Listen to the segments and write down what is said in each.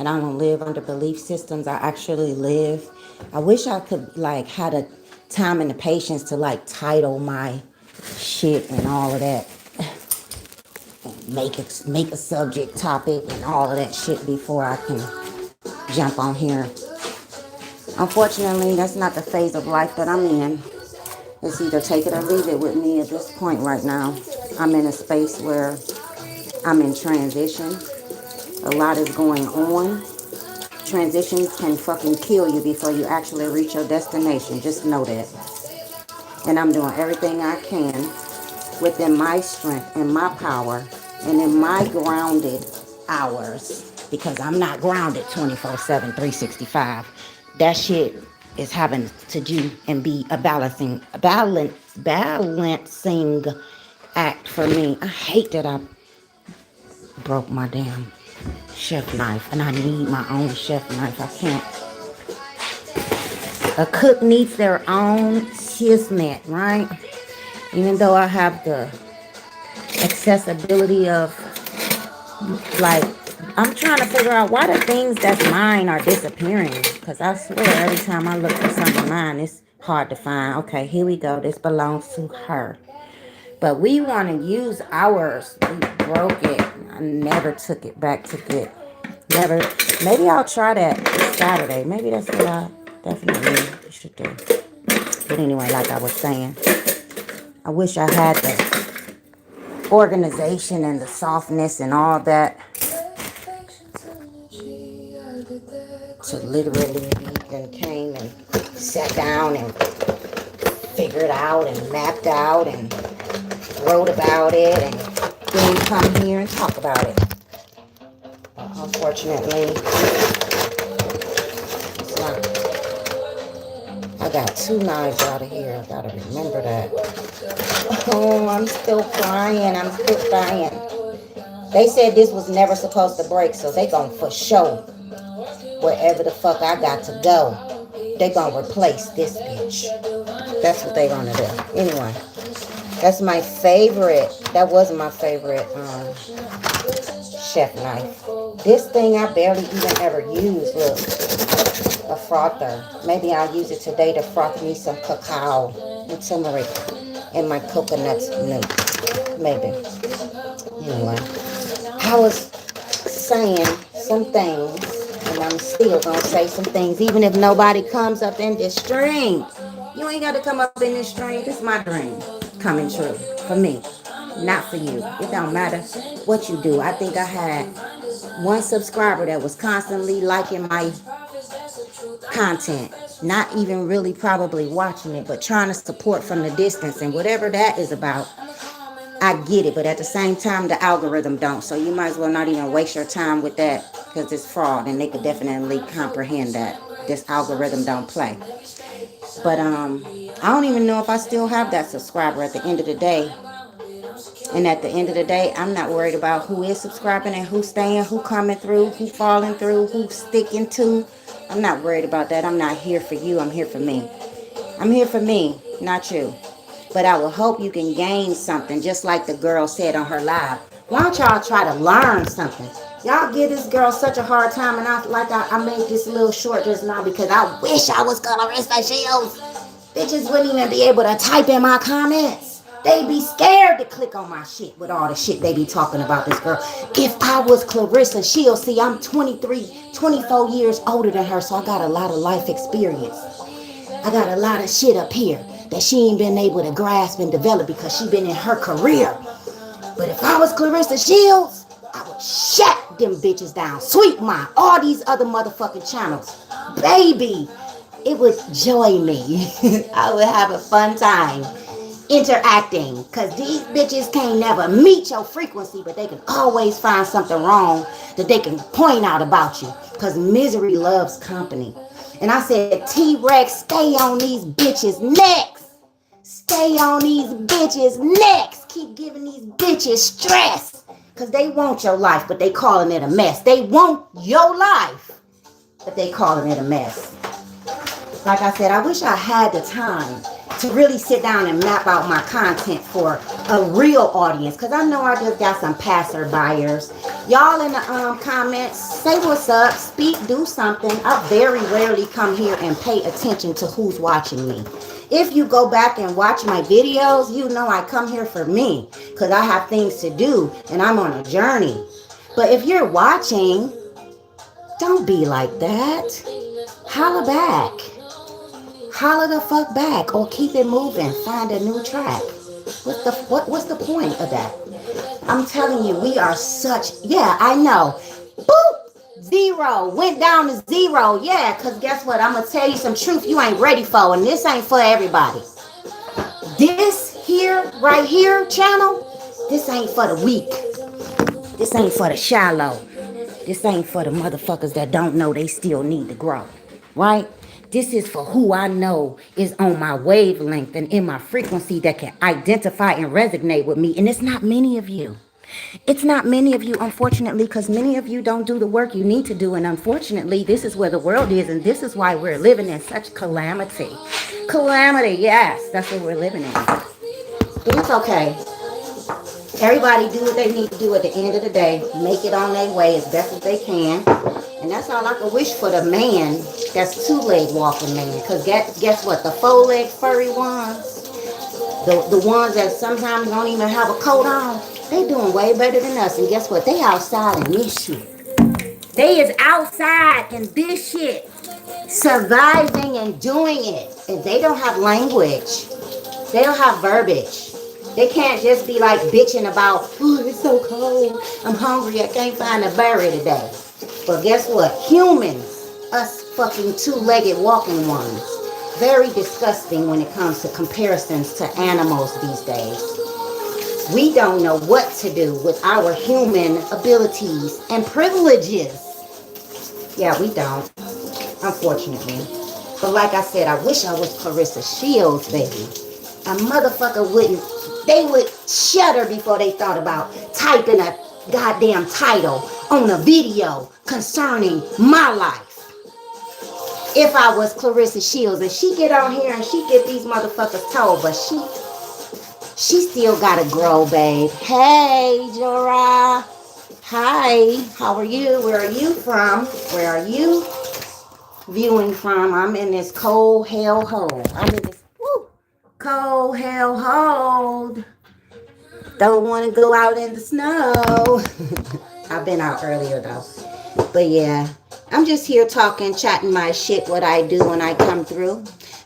and I don't live under belief systems. I actually live. I wish I could like had a time and the patience to like title my shit and all of that. Make a subject topic and all of that shit before I can jump on here. Unfortunately, that's not the phase of life that I'm in. It's either take it or leave it with me at this point right now. I'm in a space where I'm in transition. A lot is going on. Transitions can fucking kill you before you actually reach your destination. Just know that. And I'm doing everything I can within my strength and my power and in my grounded hours, because I'm not grounded 24/7, 365. That shit is having to do and be a balancing act for me. I hate that I broke my damn chef knife and I need my own chef knife. I can't. A cook needs their own kismet, right? Even though I have the accessibility of, like, I'm trying to figure out why the things that's mine are disappearing. Because I swear every time I look for something mine, it's hard to find. Okay, here we go. This belongs to her. But we want to use ours. We broke it. I never took it back to get. Never. Maybe I'll try that this Saturday. Maybe that's what I definitely should do. But anyway, like I was saying, I wish I had the organization and the softness and all that to literally even came and sat down and figured out and mapped out and wrote about it and then come here and talk about it. Unfortunately, it's not. I got 2 knives out of here. I gotta remember that. Oh, I'm still crying. I'm still crying. They said this was never supposed to break, so they gonna for sure, wherever the fuck I got to go, they gonna replace this bitch. That's what they gonna do. Anyway, that's my favorite. That was my favorite chef knife. This thing I barely even ever use. Look, a frother. Maybe I'll use it today to froth me some cacao and turmeric in my coconut milk. Maybe. Anyway, I was saying some things, and I'm still gonna say some things, even if nobody comes up in this stream. You ain't got to come up in this stream. This is my dream coming true for me, not for you. It don't matter what you do. I think I had 1 subscriber that was constantly liking my content, not even really probably watching it, but trying to support from the distance, and whatever that is about, I get it. But at the same time, the algorithm don't, so you might as well not even waste your time with that, because it's fraud, and they could definitely comprehend that this algorithm don't play. But I don't even know if I still have that subscriber at the end of the day. And at the end of the day, I'm not worried about who is subscribing and who's staying, who coming through, who falling through, who's sticking to. I'm not worried about that. I'm not here for you. I'm here for me. I'm here for me, not you. But I will hope you can gain something, just like the girl said on her live. Why don't y'all try to learn something? Y'all give this girl such a hard time, and I made this little short just now because I wish I was Ressa Shields. Bitches wouldn't even be able to type in my comments. They be scared to click on my shit with all the shit they be talking about this girl. If I was Clarissa Shields, see, I'm 23, 24 years older than her, so I got a lot of life experience. I got a lot of shit up here that she ain't been able to grasp and develop because she been in her career. But if I was Clarissa Shields, I would shut them bitches down. Sweet Mom, all these other motherfucking channels. Baby, it would joy me. I would have a fun time interacting, because these bitches can't never meet your frequency, but they can always find something wrong that they can point out about you, because misery loves company. And I said, T-Rex, stay on these bitches' necks. Stay on these bitches' necks. Keep giving these bitches stress, because they want your life, but they calling it a mess. They want your life, but they calling it a mess. Like I said, I wish I had the time to really sit down and map out my content for a real audience. Because I know I just got some passer buyers. Y'all in the comments, say what's up, speak, do something. I very rarely come here and pay attention to who's watching me. If you go back and watch my videos, you know I come here for me. Because I have things to do and I'm on a journey. But if you're watching, don't be like that. Holla back. Holla the fuck back, or keep it moving. Find a new track. What's the point of that? I'm telling you, we are such, yeah, I know. Boop, 0, went down to 0. Yeah, because guess what? I'm gonna tell you some truth you ain't ready for, and this ain't for everybody. This here, right here, channel, this ain't for the weak. This ain't for the shallow. This ain't for the motherfuckers that don't know they still need to grow, right? This is for who I know is on my wavelength and in my frequency that can identify and resonate with me. And it's not many of you. It's not many of you, unfortunately, because many of you don't do the work you need to do. And unfortunately, this is where the world is. And this is why we're living in such calamity. Calamity, yes, that's what we're living in. But it's okay. Everybody do what they need to do at the end of the day. Make it on their way as best as they can. And that's all I can wish for the man that's two-leg walking man. Because guess what? The four-leg furry ones, the ones that sometimes don't even have a coat on, they doing way better than us. And guess what? They outside in this shit. They is outside in this shit. Surviving and doing it. And they don't have language. They don't have verbiage. They can't just be like bitching about, oh, it's so cold. I'm hungry. I can't find a berry today. But guess what? Humans, us fucking two-legged walking ones, very disgusting when it comes to comparisons to animals these days. We don't know what to do with our human abilities and privileges. Yeah, we don't, unfortunately. But like I said, I wish I was Clarissa Shields, baby. A motherfucker wouldn't, they would shudder before they thought about typing a goddamn title on a video concerning my life. If I was Clarissa Shields and she get on here and she get these motherfuckers told, but she still gotta grow, babe. Hey, Jorah. Hi, how are you? Where are you from? Where are you viewing from? I'm in this cold hell hole. I'm in this cold hell hole. Don't want to go out in the snow. I've been out earlier though. But yeah, I'm just here talking, chatting my shit, what I do when I come through.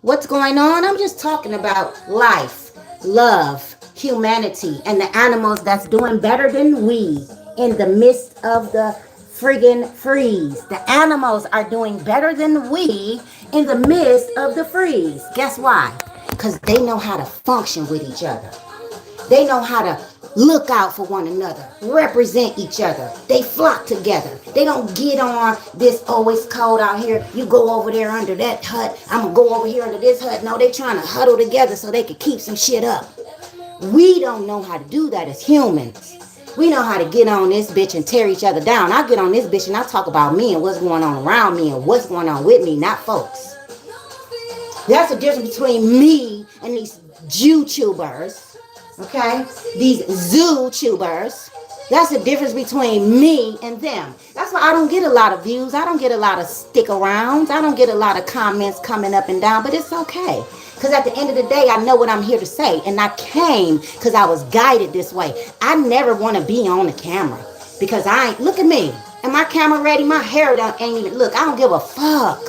What's going on? I'm just talking about life, love, humanity, and the animals that's doing better than we in the midst of the friggin' freeze. The animals are doing better than we in the midst of the freeze. Guess why? Because they know how to function with each other. They know how to look out for one another, represent each other. They flock together. They don't get on this, oh, it's cold out here. You go over there under that hut. I'm going to go over here under this hut. No, they trying to huddle together so they can keep some shit up. We don't know how to do that as humans. We know how to get on this bitch and tear each other down. I get on this bitch and I talk about me and what's going on around me and what's going on with me, not folks. That's the difference between me and these Jew-tubers, okay? These zoo-tubers. That's the difference between me and them. That's why I don't get a lot of views. I don't get a lot of stick-arounds. I don't get a lot of comments coming up and down, but it's okay. Because at the end of the day, I know what I'm here to say. And I came because I was guided this way. I never want to be on the camera because I ain't, look at me. Am my camera ready? My hair ain't even, look, I don't give a fuck.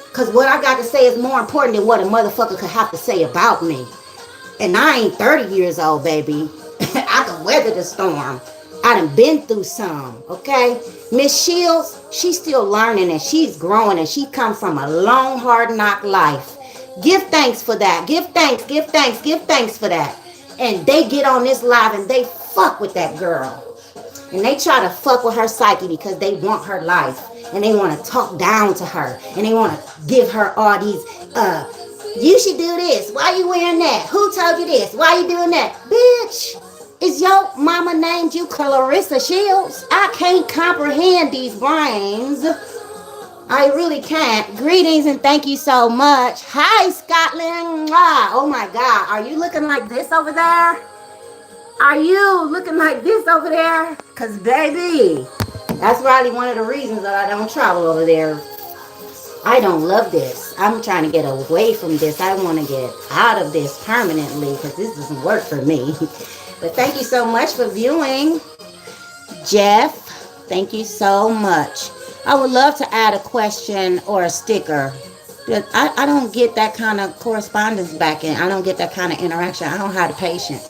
Because what I got to say is more important than what a motherfucker could have to say about me. And I ain't 30 years old, baby. I can weather the storm. I done been through some, okay? Miss Shields, she's still learning and she's growing and she come from a long, hard knock life. Give thanks for that. Give thanks, give thanks, give thanks for that. And they get on this live and they fuck with that girl. And they try to fuck with her psyche because they want her life. And they want to talk down to her. And they want to give her all these, you should do this. Why you wearing that? Who told you this? Why you doing that? Bitch, is your mama named you Clarissa Shields? I can't comprehend these brains. I really can't. Greetings and thank you so much. Hi, Scotland. Oh my God. Are you looking like this over there? Are you looking like this over there? Because, baby, that's probably one of the reasons that I don't travel over there. I don't love this. I'm trying to get away from this. I want to get out of this permanently because this doesn't work for me. But thank you so much for viewing. Jeff, thank you so much. I would love to add a question or a sticker. I don't get that kind of correspondence back in. I don't get that kind of interaction. I don't have the patience.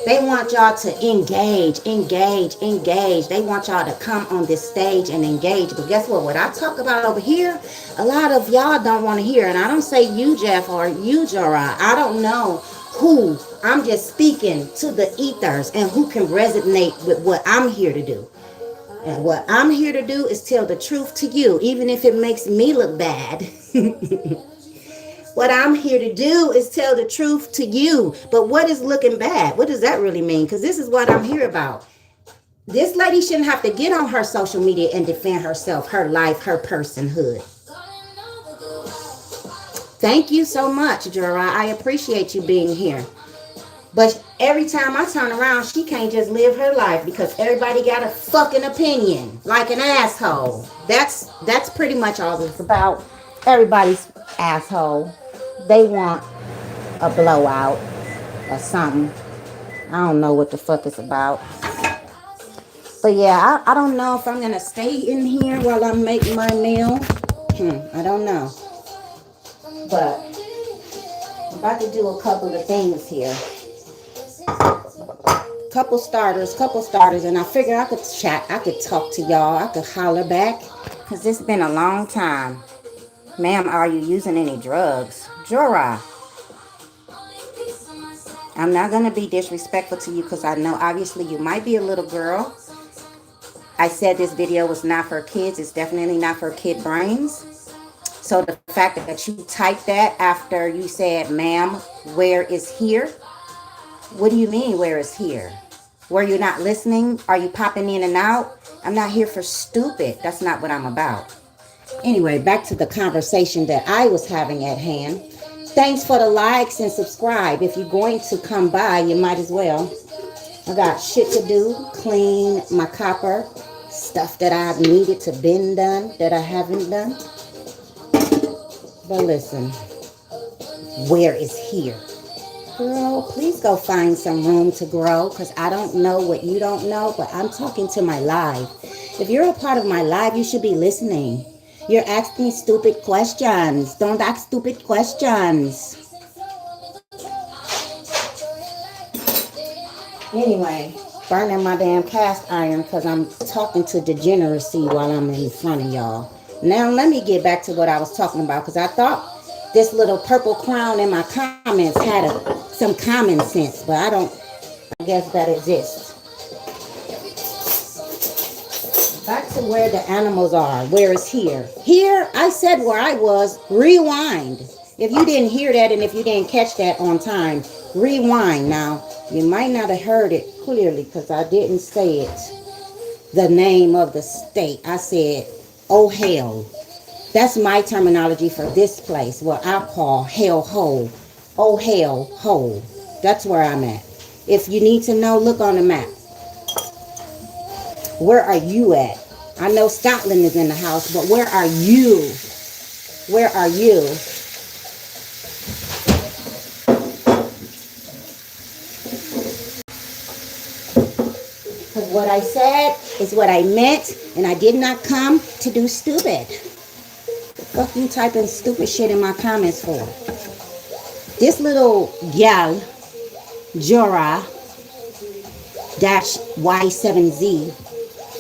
They want y'all to engage. They want y'all to come on this stage and engage. But guess what? What I talk about over here, a lot of y'all don't want to hear. And I don't say you, Jeff, or you, Jora. I don't know who. I'm just speaking to the ethers and who can resonate with what I'm here to do. And what I'm here to do is tell the truth to you, even if it makes me look bad. What I'm here to do is tell the truth to you. But what is looking bad? What does that really mean? Because this is what I'm here about. This lady shouldn't have to get on her social media and defend herself, her life, her personhood. Thank you so much, Jura. I appreciate you being here. But every time I turn around, she can't just live her life because everybody got a fucking opinion, like an asshole. That's pretty much all it's about. Everybody's asshole. They want a blowout or something. I don't know what the fuck it's about. But yeah, I don't know if I'm going to stay in here while I'm making my meal. I don't know. But I'm about to do a couple of things here. Couple starters. And I figure I could chat. I could talk to y'all. I could holler back. Because it's been a long time. Ma'am, are you using any drugs? Jora. I'm not going to be disrespectful to you because I know obviously you might be a little girl. I said this video was not for kids. It's definitely not for kid brains. So the fact that you typed that after you said, ma'am, where is here? What do you mean, where is here? Were you not listening? Are you popping in and out? I'm not here for stupid. That's not what I'm about. Anyway, back to the conversation that I was having at hand. Thanks for the likes and subscribe. If you're going to come by, you might as well. I got shit to do. Clean my copper. Stuff that I've needed to been done that I haven't done. But listen. Where is here? Girl, please go find some room to grow because I don't know what you don't know, but I'm talking to my live. If you're a part of my live, you should be listening. You're asking stupid questions. Don't ask stupid questions. Anyway, burning my damn cast iron because I'm talking to degeneracy while I'm in front of y'all. Now let me get back to what I was talking about because I thought this little purple crown in my comments had some common sense, but I guess that exists. Back to where the animals are. Where is here? Here, I said where I was. Rewind. If you didn't hear that and if you didn't catch that on time, rewind. Now, you might not have heard it clearly because I didn't say it. The name of the state. I said, oh hell. That's my terminology for this place, what I call hell hole. Oh hell hole. That's where I'm at. If you need to know, look on the map. Where are you at? I know Scotland is in the house, but where are you? Where are you? Because what I said is what I meant, and I did not come to do stupid. Fuck you typing stupid shit in my comments for? This little gal, Jora -Y7Z.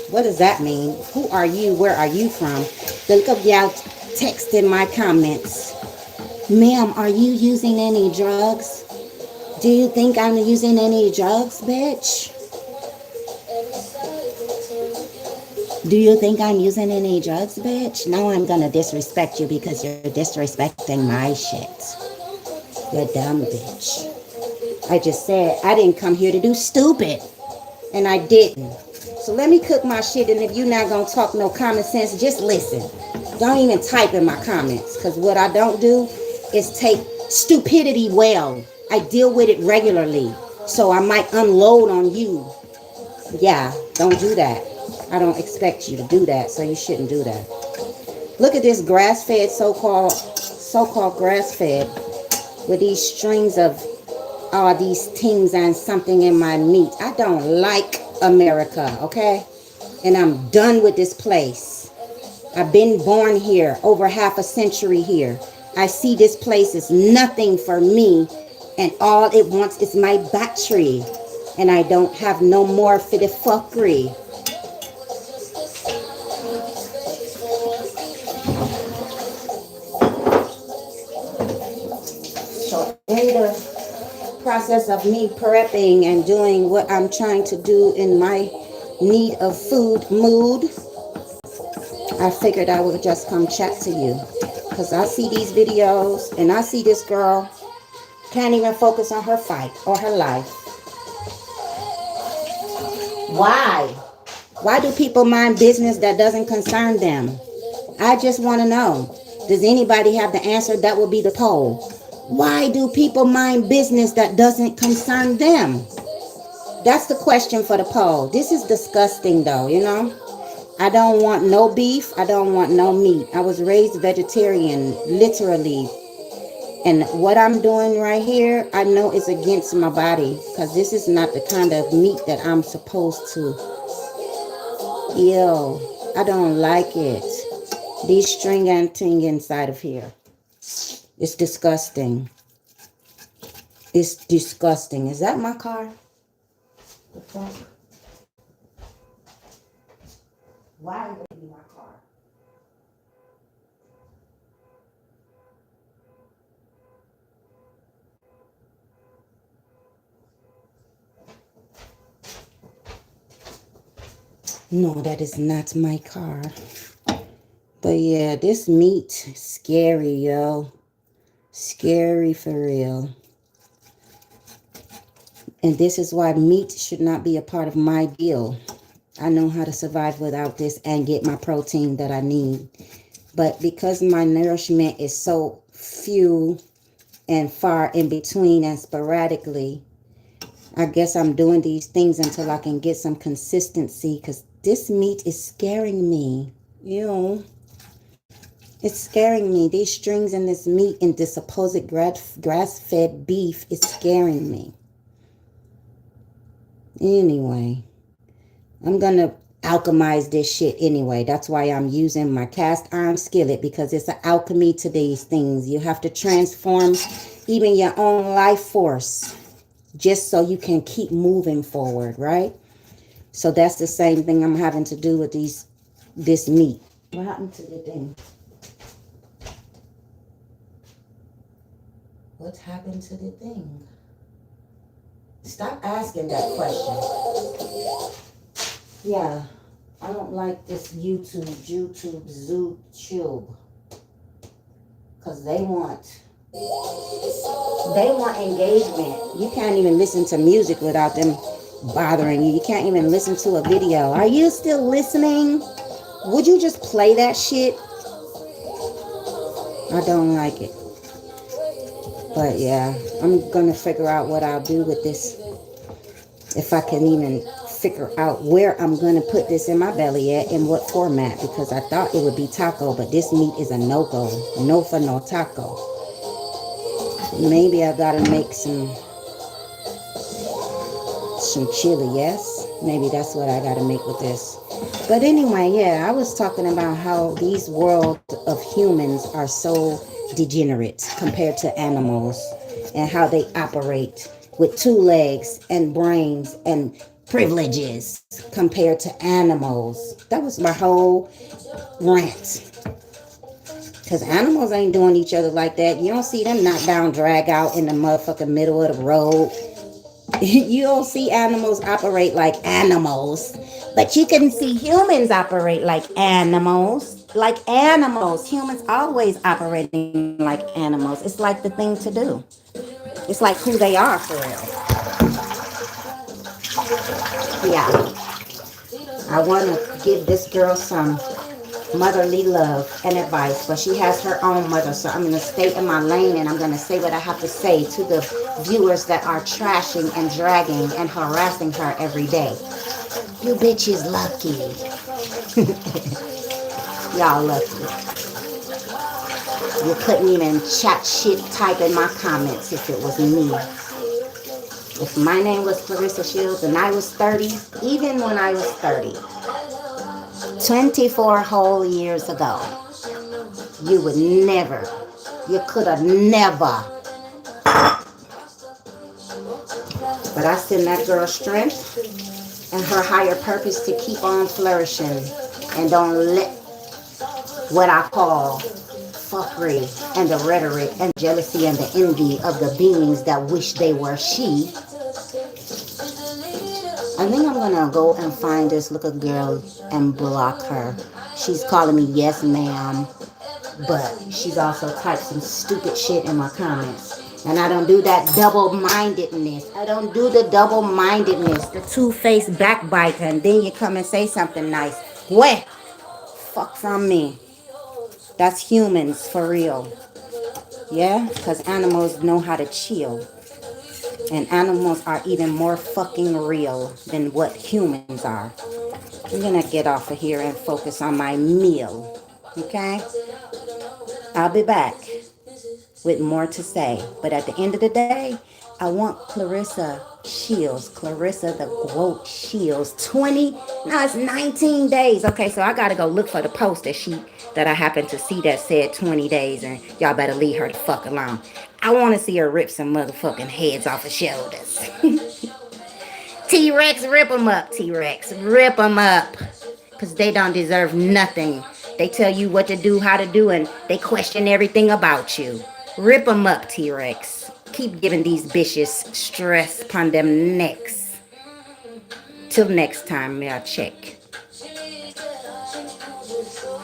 What does that mean? Who are you? Where are you from? The little gal texted my comments. Ma'am, are you using any drugs? Do you think I'm using any drugs, bitch? Do you think I'm using any drugs, bitch? No, I'm gonna disrespect you because you're disrespecting my shit. You're dumb, bitch. I just said I didn't come here to do stupid. And I didn't. So let me cook my shit, and if you're not gonna talk no common sense, just listen. Don't even type in my comments, because what I don't do is take stupidity well. I deal with it regularly, so I might unload on you. Yeah, don't do that. I don't expect you to do that, so you shouldn't do that. Look at this grass-fed, so-called grass-fed, with these strings of all these things and something in my meat. I don't like America, okay? And I'm done with this place. I've been born here, over half a century here. I see this place is nothing for me, and all it wants is my battery. And I don't have no more for the fuckery. So in the process of me prepping and doing what I'm trying to do in my need of food mood, I figured I would just come chat to you. Because I see these videos and I see this girl can't even focus on her fight or her life. Why? Why do people mind business that doesn't concern them? I just want to know. Does anybody have the answer? That will be the poll. Why do people mind business that doesn't concern them? That's the question for the poll. This is disgusting though, you know? I don't want no beef. I don't want no meat. I was raised vegetarian, literally. And what I'm doing right here, I know it's against my body, because this is not the kind of meat that I'm supposed to. Ew, I don't like it. These string and ting inside of here. It's disgusting. It's disgusting. Is that my car? The fuck? Why would it be my car? No, that is not my car. But yeah, this meat, scary, yo. Scary for real. And this is why meat should not be a part of my deal. I know how to survive without this and get my protein that I need. But because my nourishment is so few and far in between and sporadically, I guess I'm doing these things until I can get some consistency, because this meat is scaring me. You know, it's scaring me. These strings in this meat and this supposed grass-fed beef is scaring me. Anyway, I'm going to alchemize this shit anyway. That's why I'm using my cast iron skillet, because it's an alchemy to these things. You have to transform even your own life force just so you can keep moving forward, right? So that's the same thing I'm having to do with this meat. What happened to the thing? What's happened to the thing? Stop asking that question. Yeah, I don't like this YouTube, Zootube. Because they want engagement. You can't even listen to music without them bothering you. You can't even listen to a video. Are you still listening? Would you just play that shit? I don't like it. But yeah, I'm gonna figure out what I'll do with this. If I can even figure out where I'm gonna put this in my belly at, in what format, because I thought it would be taco, but this meat is a no-go. No for no taco. Maybe I gotta make some chili, yes? Maybe that's what I gotta make with this. But anyway, yeah, I was talking about how these world of humans are so degenerate compared to animals, and how they operate with 2 legs and brains and privileges compared to animals. That was my whole rant. Because animals ain't doing each other like that. You don't see them knock down, drag out in the motherfucking middle of the road. You don't see animals operate like animals. But you can see humans operate like animals. Like animals. Humans always operating like animals. It's like the thing to do. It's like who they are for real. Yeah. I want to give this girl some motherly love and advice, but she has her own mother, so I'm going to stay in my lane and I'm going to say what I have to say to the viewers that are trashing and dragging and harassing her every day. You bitches lucky. Y'all lucky. You couldn't even chat shit type in my comments if it was me. If my name was Clarissa Shields and I was 30, even when I was 30, 24 whole years ago, you would never, you could have never. But I send that girl strength and her higher purpose to keep on flourishing and don't let what I call fuckery and the rhetoric and jealousy and the envy of the beings that wish they were she. I think I'm gonna go and find this little girl and block her. She's calling me yes ma'am, but she's also typed some stupid shit in my comments. And I don't do that double-mindedness. I don't do the double-mindedness, the two-faced backbiter, and then you come and say something nice. What? Fuck from me. That's humans for real. Yeah? Because animals know how to chill. And animals are even more fucking real than what humans are. I'm gonna get off of here and focus on my meal. Okay? I'll be back with more to say. But at the end of the day, I want Clarissa Shields, Clarissa the GWOAT Shields, 20, no, it's 19 days. Okay, so I gotta go look for the post that I happened to see that said 20 days, and y'all better leave her the fuck alone. I want to see her rip some motherfucking heads off her shoulders. T-Rex, rip them up, T-Rex. Rip them up. Because they don't deserve nothing. They tell you what to do, how to do, and they question everything about you. Rip them up, T-Rex. Keep giving these bitches stress upon them necks. Till next time, y'all check.